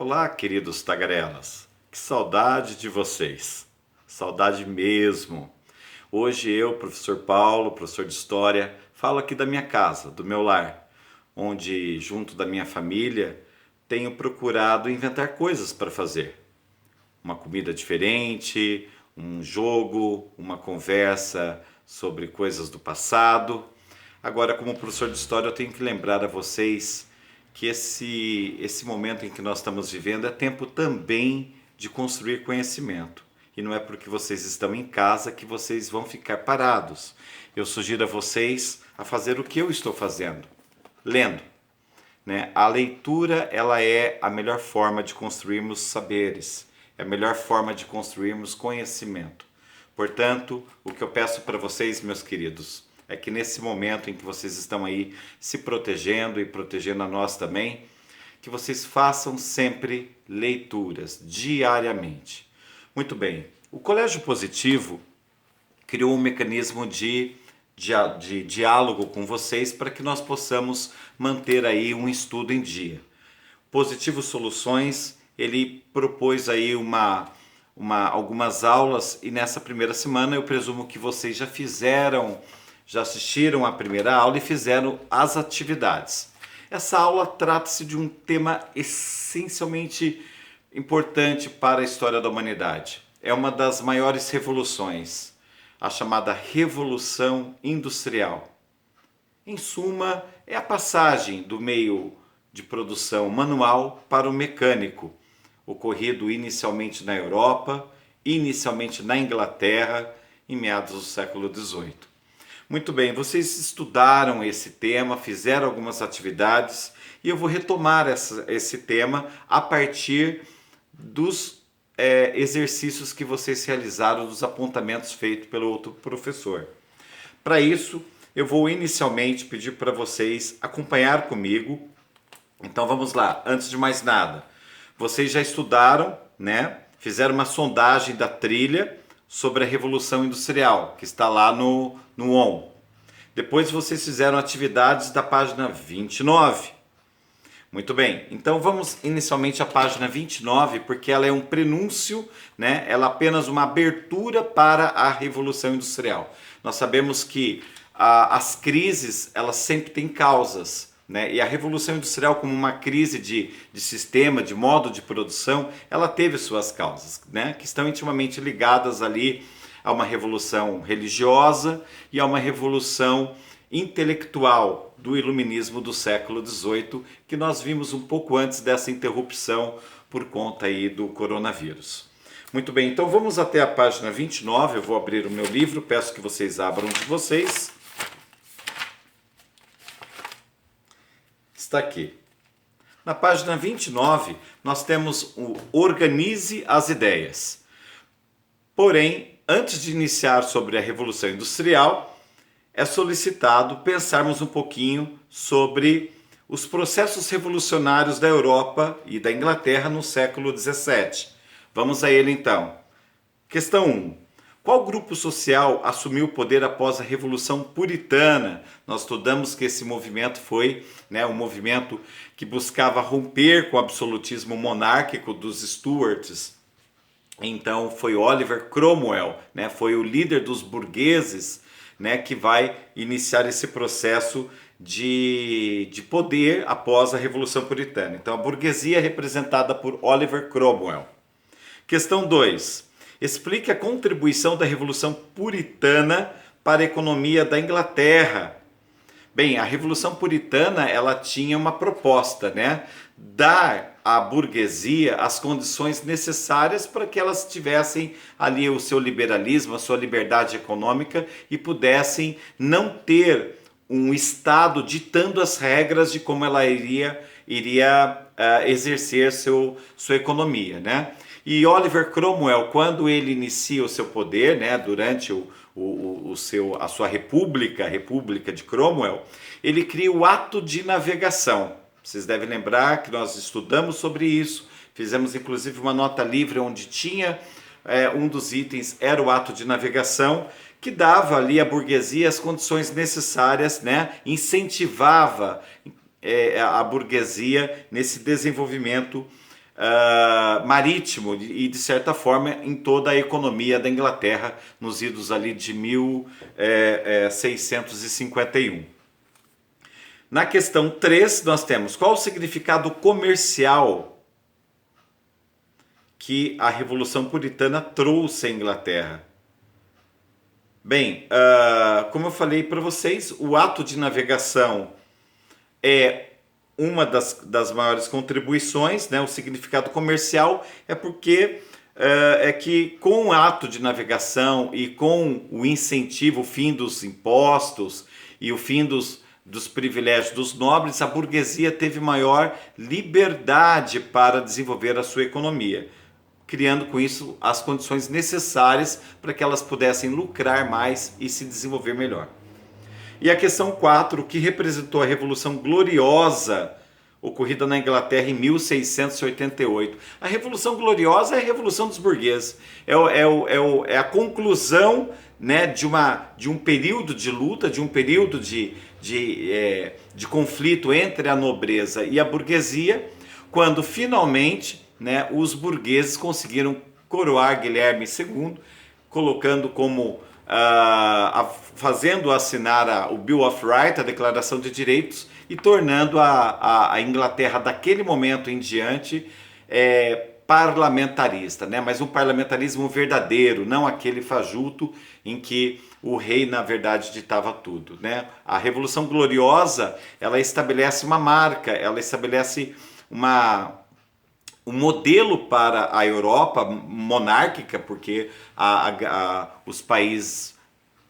Olá, queridos tagarelas. Que saudade de vocês. Saudade mesmo. Hoje eu, professor Paulo, professor de História, falo aqui da minha casa, do meu lar, onde, junto da minha família, tenho procurado inventar coisas para fazer. Uma comida diferente, um jogo, uma conversa sobre coisas do passado. Agora, como professor de História, eu tenho que lembrar a vocês que esse momento em que nós estamos vivendo é tempo também de construir conhecimento. E não é porque vocês estão em casa que vocês vão ficar parados. Eu sugiro a vocês a fazer o que eu estou fazendo, lendo. Né? A leitura ela é a melhor forma de construirmos saberes, é a melhor forma de construirmos conhecimento. Portanto, o que eu peço para vocês, meus queridos, é que nesse momento em que vocês estão aí se protegendo e protegendo a nós também, que vocês façam sempre leituras diariamente. Muito bem, o Colégio Positivo criou um mecanismo de diálogo com vocês para que nós possamos manter aí um estudo em dia. Positivo Soluções, ele propôs aí algumas aulas e nessa primeira semana eu presumo que vocês já assistiram a primeira aula e fizeram as atividades. Essa aula trata-se de um tema essencialmente importante para a história da humanidade. É uma das maiores revoluções, a chamada Revolução Industrial. Em suma, é a passagem do meio de produção manual para o mecânico, ocorrido inicialmente na Europa, inicialmente na Inglaterra, em meados do século XVIII. Muito bem, vocês estudaram esse tema, fizeram algumas atividades e eu vou retomar esse tema a partir dos exercícios que vocês realizaram, dos apontamentos feitos pelo outro professor. Para isso, eu vou inicialmente pedir para vocês acompanhar comigo. Então vamos lá, antes de mais nada, vocês já estudaram, né? Fizeram uma sondagem da trilha sobre a Revolução Industrial, que está lá no ON. Depois vocês fizeram atividades da página 29. Muito bem, então vamos inicialmente à página 29, porque ela é um prenúncio, né? Ela é apenas uma abertura para a Revolução Industrial. Nós sabemos que as crises, elas sempre têm causas, né? E a Revolução Industrial, como uma crise de sistema, de modo de produção, ela teve suas causas, né? Que estão intimamente ligadas ali a uma revolução religiosa e a uma revolução intelectual do iluminismo do século XVIII, que nós vimos um pouco antes dessa interrupção por conta aí do coronavírus. Muito bem, então vamos até a página 29, eu vou abrir o meu livro, peço que vocês abram de vocês. Está aqui. Na página 29, nós temos o Organize as Ideias. Porém, antes de iniciar sobre a Revolução Industrial, é solicitado pensarmos um pouquinho sobre os processos revolucionários da Europa e da Inglaterra no século XVII. Vamos a ele então. Questão 1. Qual grupo social assumiu o poder após a Revolução Puritana? Nós estudamos que esse movimento foi, né, um movimento que buscava romper com o absolutismo monárquico dos Stuarts. Então foi Oliver Cromwell, né, foi o líder dos burgueses, né, que vai iniciar esse processo de poder após a Revolução Puritana. Então a burguesia é representada por Oliver Cromwell. Questão 2. Explique a contribuição da Revolução Puritana para a economia da Inglaterra. Bem, a Revolução Puritana ela tinha uma proposta, né? Dar à burguesia as condições necessárias para que elas tivessem ali o seu liberalismo, a sua liberdade econômica e pudessem não ter um Estado ditando as regras de como ela iria exercer sua economia, né? E Oliver Cromwell, quando ele inicia o seu poder, né, durante a sua república, a República de Cromwell, ele cria o Ato de Navegação. Vocês devem lembrar que nós estudamos sobre isso, fizemos inclusive uma nota livre onde tinha um dos itens, era o Ato de Navegação, que dava ali à burguesia as condições necessárias, né, incentivava a burguesia nesse desenvolvimento marítimo e, de certa forma, em toda a economia da Inglaterra, nos idos ali de 1651. Na questão 3, nós temos qual o significado comercial que a Revolução Puritana trouxe à Inglaterra. Bem, como eu falei para vocês, o ato de navegação é uma das maiores contribuições, né? O significado comercial é porque é que com o ato de navegação e com o incentivo, o fim dos impostos e o fim dos privilégios dos nobres, a burguesia teve maior liberdade para desenvolver a sua economia, criando com isso as condições necessárias para que elas pudessem lucrar mais e se desenvolver melhor. E a questão 4, o que representou a Revolução Gloriosa ocorrida na Inglaterra em 1688. A Revolução Gloriosa é a Revolução dos Burgueses. É a conclusão, né, de um período de luta, de um período de conflito entre a nobreza e a burguesia, quando finalmente, né, os burgueses conseguiram coroar Guilherme II, colocando como fazendo assinar o Bill of Rights, a Declaração de Direitos, e tornando a Inglaterra daquele momento em diante parlamentarista, né? Mas um parlamentarismo verdadeiro, não aquele fajuto em que o rei na verdade ditava tudo, né? A Revolução Gloriosa, ela estabelece uma marca, ela estabelece um modelo para a Europa monárquica, porque os países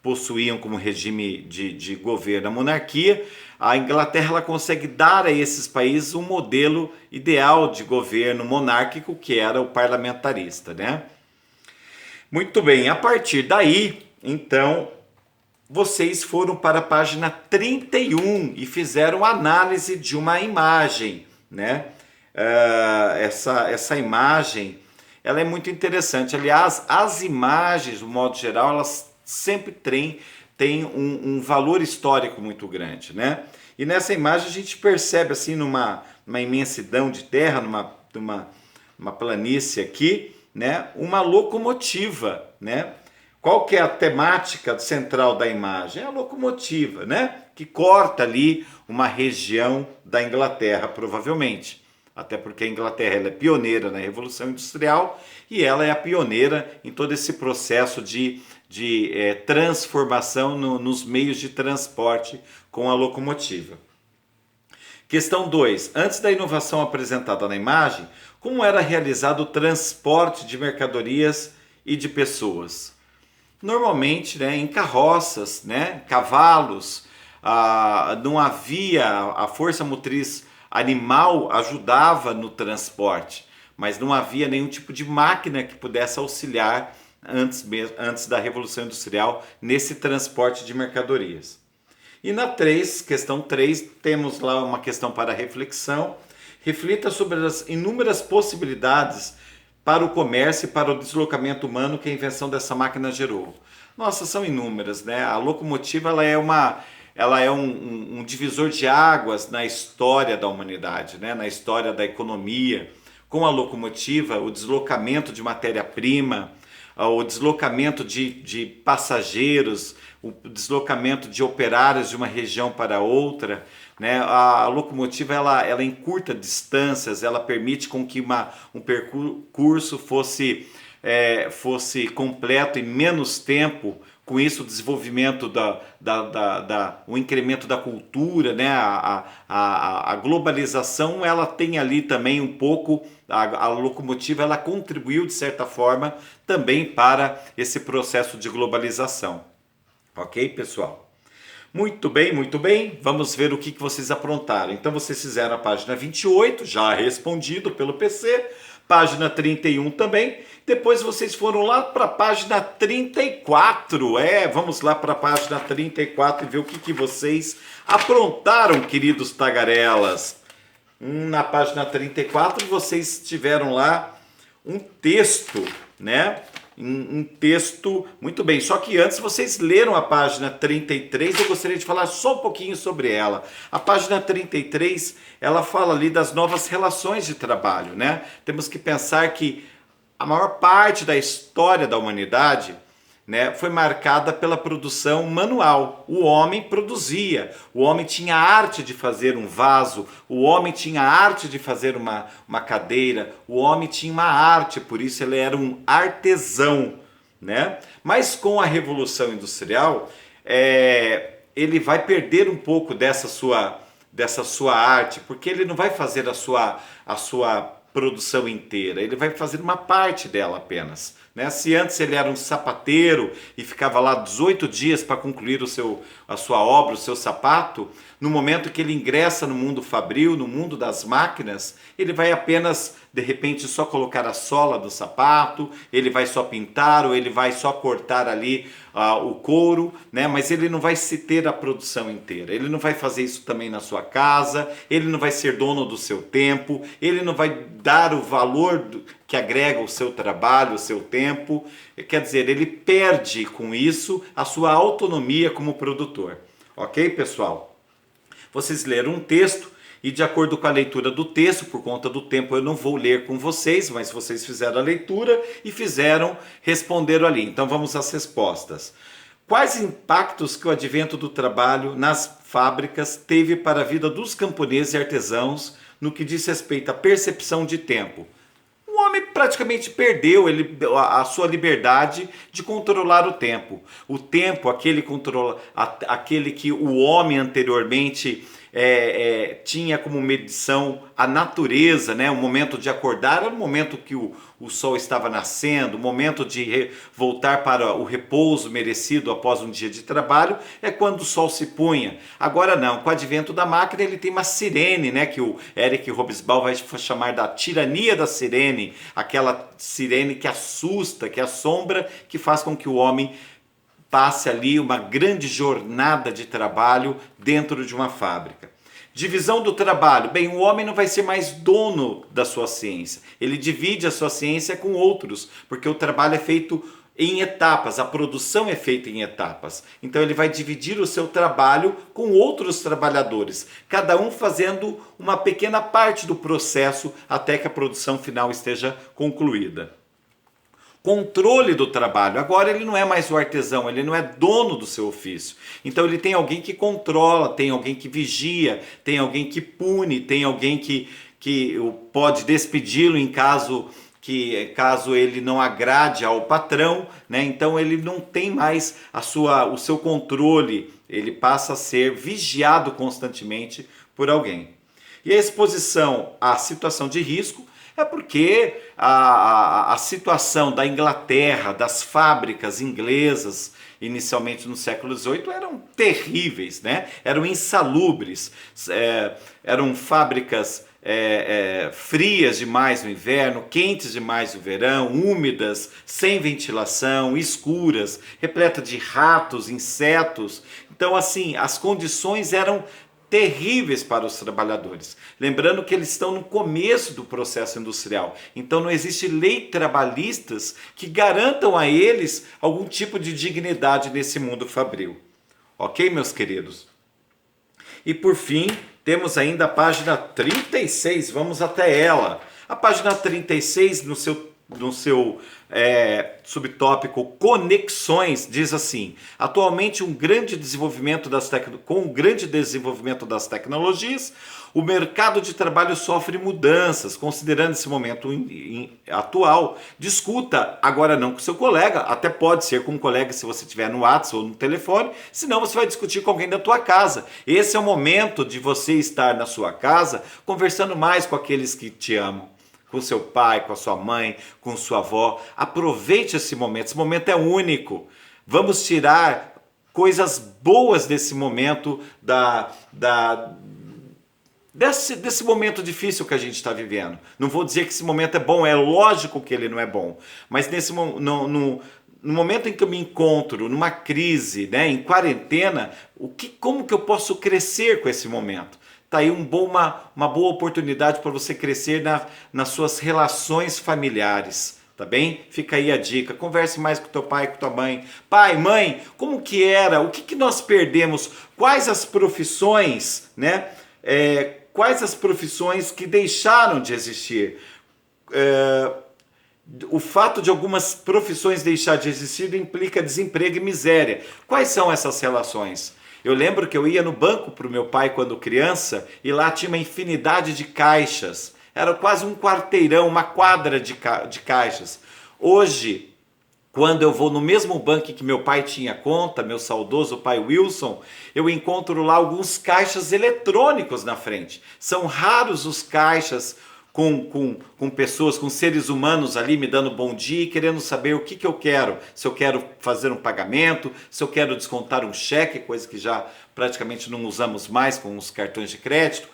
possuíam como regime de governo a monarquia. A Inglaterra ela consegue dar a esses países um modelo ideal de governo monárquico, que era o parlamentarista, né? Muito bem, a partir daí, então, vocês foram para a página 31 e fizeram análise de uma imagem, né? Essa imagem, ela é muito interessante. Aliás, as imagens, de modo geral, elas sempre têm um valor histórico muito grande, né? E nessa imagem a gente percebe assim numa imensidão de terra, numa planície aqui, né? Uma locomotiva, né? Qual que é a temática central da imagem? É a locomotiva, né? Que corta ali uma região da Inglaterra, provavelmente. Até porque a Inglaterra ela é pioneira na Revolução Industrial e ela é a pioneira em todo esse processo de transformação nos meios de transporte com a locomotiva. Questão 2. Antes da inovação apresentada na imagem, como era realizado o transporte de mercadorias e de pessoas? Normalmente, né, em carroças, né, cavalos, não havia a força motriz animal ajudava no transporte, mas não havia nenhum tipo de máquina que pudesse auxiliar antes da Revolução Industrial nesse transporte de mercadorias. E na questão 3, temos lá uma questão para reflexão. Reflita sobre as inúmeras possibilidades para o comércio e para o deslocamento humano que a invenção dessa máquina gerou. Nossa, são inúmeras, né? A locomotiva ela é um divisor de águas na história da humanidade, né? Na história da economia. Com a locomotiva, o deslocamento de matéria-prima, o deslocamento de passageiros, o deslocamento de operários de uma região para outra, né? A locomotiva ela encurta distâncias, ela permite com que um percurso fosse completo em menos tempo. Com isso, o desenvolvimento o incremento da cultura, né? A globalização, ela tem ali também um pouco, a locomotiva ela contribuiu de certa forma também para esse processo de globalização. Ok, pessoal? Muito bem, vamos ver o que vocês aprontaram. Então vocês fizeram a página 28, já respondido pelo PC, página 31 também. Depois vocês foram lá para a página 34. Vamos lá para a página 34 e ver o que vocês aprontaram, queridos tagarelas. Na página 34 vocês tiveram lá um texto, né? um texto muito bem. Só que antes vocês leram a página 33, eu gostaria de falar só um pouquinho sobre ela. A página 33, ela fala ali das novas relações de trabalho, né? Temos que pensar que a maior parte da história da humanidade, né, foi marcada pela produção manual. O homem produzia, o homem tinha a arte de fazer um vaso, o homem tinha a arte de fazer uma cadeira, o homem tinha uma arte, por isso ele era um artesão, né? Mas com a Revolução Industrial, ele vai perder um pouco dessa sua arte, porque ele não vai fazer a sua produção inteira, ele vai fazer uma parte dela apenas. Né? Se antes ele era um sapateiro e ficava lá 18 dias para concluir a sua obra, o seu sapato, no momento que ele ingressa no mundo fabril, no mundo das máquinas, ele vai apenas, de repente, só colocar a sola do sapato, ele vai só pintar ou ele vai só cortar ali o couro, né? Mas ele não vai se ter a produção inteira, ele não vai fazer isso também na sua casa, ele não vai ser dono do seu tempo, ele não vai dar o valor que agrega o seu trabalho, o seu tempo, quer dizer, ele perde com isso a sua autonomia como produtor. Ok, pessoal? Vocês leram um texto e, de acordo com a leitura do texto, por conta do tempo eu não vou ler com vocês, mas vocês fizeram a leitura e responderam ali. Então vamos às respostas. Quais impactos que o advento do trabalho nas fábricas teve para a vida dos camponeses e artesãos no que diz respeito à percepção de tempo? O homem praticamente perdeu a sua liberdade de controlar o tempo. O tempo, aquele que o homem anteriormente tinha como medição a natureza, né? O momento de acordar era o momento que o sol estava nascendo, o momento de voltar para o repouso merecido após um dia de trabalho é quando o sol se punha. Agora não, com o advento da máquina ele tem uma sirene, né? Que o Eric Hobsbawm vai chamar da tirania da sirene, aquela sirene que assusta, que assombra, que faz com que o homem passe ali uma grande jornada de trabalho dentro de uma fábrica. Divisão do trabalho. Bem, o homem não vai ser mais dono da sua ciência. Ele divide a sua ciência com outros, porque o trabalho é feito em etapas, a produção é feita em etapas. Então ele vai dividir o seu trabalho com outros trabalhadores, cada um fazendo uma pequena parte do processo até que a produção final esteja concluída. Controle do trabalho. Agora ele não é mais o artesão, ele não é dono do seu ofício. Então ele tem alguém que controla, tem alguém que vigia, tem alguém que pune, tem alguém que pode despedi-lo em caso ele não agrade ao patrão, né? Então ele não tem mais o seu controle, ele passa a ser vigiado constantemente por alguém. E a exposição à situação de risco é porque a situação da Inglaterra, das fábricas inglesas, inicialmente no século XVIII, eram terríveis, né? Eram insalubres, eram fábricas frias demais no inverno, quentes demais no verão, úmidas, sem ventilação, escuras, repleta de ratos, insetos. Então, assim, as condições eram terríveis para os trabalhadores. Lembrando que eles estão no começo do processo industrial, então não existe lei trabalhistas que garantam a eles algum tipo de dignidade nesse mundo fabril. Ok, meus queridos? E por fim, temos ainda a página 36, vamos até ela. A página 36, no seu subtópico Conexões, diz assim: atualmente com o grande desenvolvimento das tecnologias, o mercado de trabalho sofre mudanças. Considerando esse momento atual, discuta, agora não com seu colega, até pode ser com um colega se você estiver no WhatsApp ou no telefone, senão você vai discutir com alguém da tua casa. Esse é o momento de você estar na sua casa conversando mais com aqueles que te amam, com seu pai, com a sua mãe, com sua avó. Aproveite esse momento é único. Vamos tirar coisas boas desse momento, desse momento difícil que a gente está vivendo. Não vou dizer que esse momento é bom, é lógico que ele não é bom, mas no momento em que eu me encontro numa crise, né, em quarentena, como que eu posso crescer com esse momento? Está aí uma boa oportunidade para você crescer nas suas relações familiares, tá bem? Fica aí a dica, converse mais com teu pai, com tua mãe. Pai, mãe, como que era? O que que nós perdemos? Quais as profissões, né? Quais as profissões que deixaram de existir? O fato de algumas profissões deixar de existir implica desemprego e miséria. Quais são essas relações? Eu lembro que eu ia no banco para o meu pai quando criança e lá tinha uma infinidade de caixas. Era quase um quarteirão, uma quadra de caixas. Hoje, quando eu vou no mesmo banco que meu pai tinha conta, meu saudoso pai Wilson, eu encontro lá alguns caixas eletrônicos na frente. São raros os caixas com pessoas, com seres humanos ali me dando bom dia e querendo saber o que eu quero. Se eu quero fazer um pagamento, se eu quero descontar um cheque, coisa que já praticamente não usamos mais com os cartões de crédito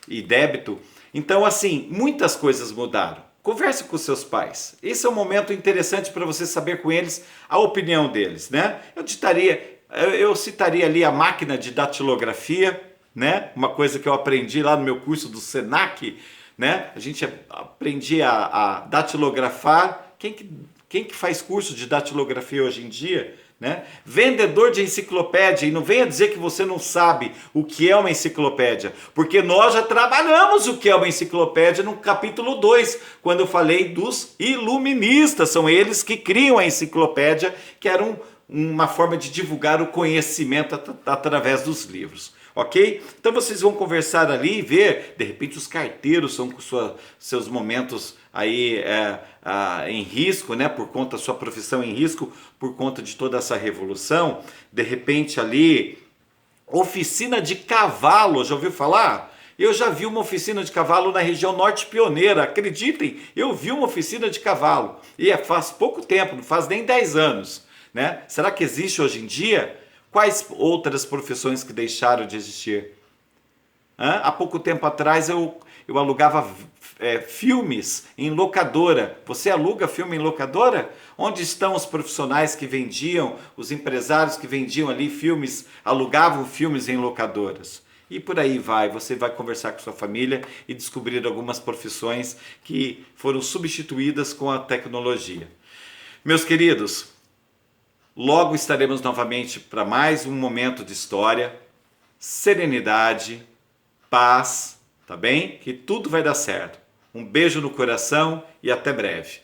e débito. Então, assim, muitas coisas mudaram. Converse com seus pais. Esse é um momento interessante para você saber com eles a opinião deles, né? Eu citaria ali a máquina de datilografia, né? Uma coisa que eu aprendi lá no meu curso do Senac, né? A gente aprendia a datilografar. Quem que faz curso de datilografia hoje em dia? Né? Vendedor de enciclopédia, e não venha dizer que você não sabe o que é uma enciclopédia, porque nós já trabalhamos o que é uma enciclopédia no capítulo 2, quando eu falei dos iluministas. São eles que criam a enciclopédia, que era uma forma de divulgar o conhecimento através dos livros. Ok? Então vocês vão conversar ali e ver, de repente os carteiros são com seus momentos aí em risco, né? Por conta da sua profissão em risco, por conta de toda essa revolução. De repente ali, oficina de cavalo, já ouviu falar? Eu já vi uma oficina de cavalo na região norte pioneira, acreditem, eu vi uma oficina de cavalo, e faz pouco tempo, não faz nem 10 anos, né? Será que existe hoje em dia? Quais outras profissões que deixaram de existir? Há pouco tempo atrás eu alugava filmes em locadora. Você aluga filme em locadora? Onde estão os profissionais que vendiam, os empresários que vendiam ali filmes, alugavam filmes em locadoras? E por aí vai, você vai conversar com sua família e descobrir algumas profissões que foram substituídas com a tecnologia. Meus queridos, logo estaremos novamente para mais um momento de história, serenidade, paz, tá bem? Que tudo vai dar certo. Um beijo no coração e até breve.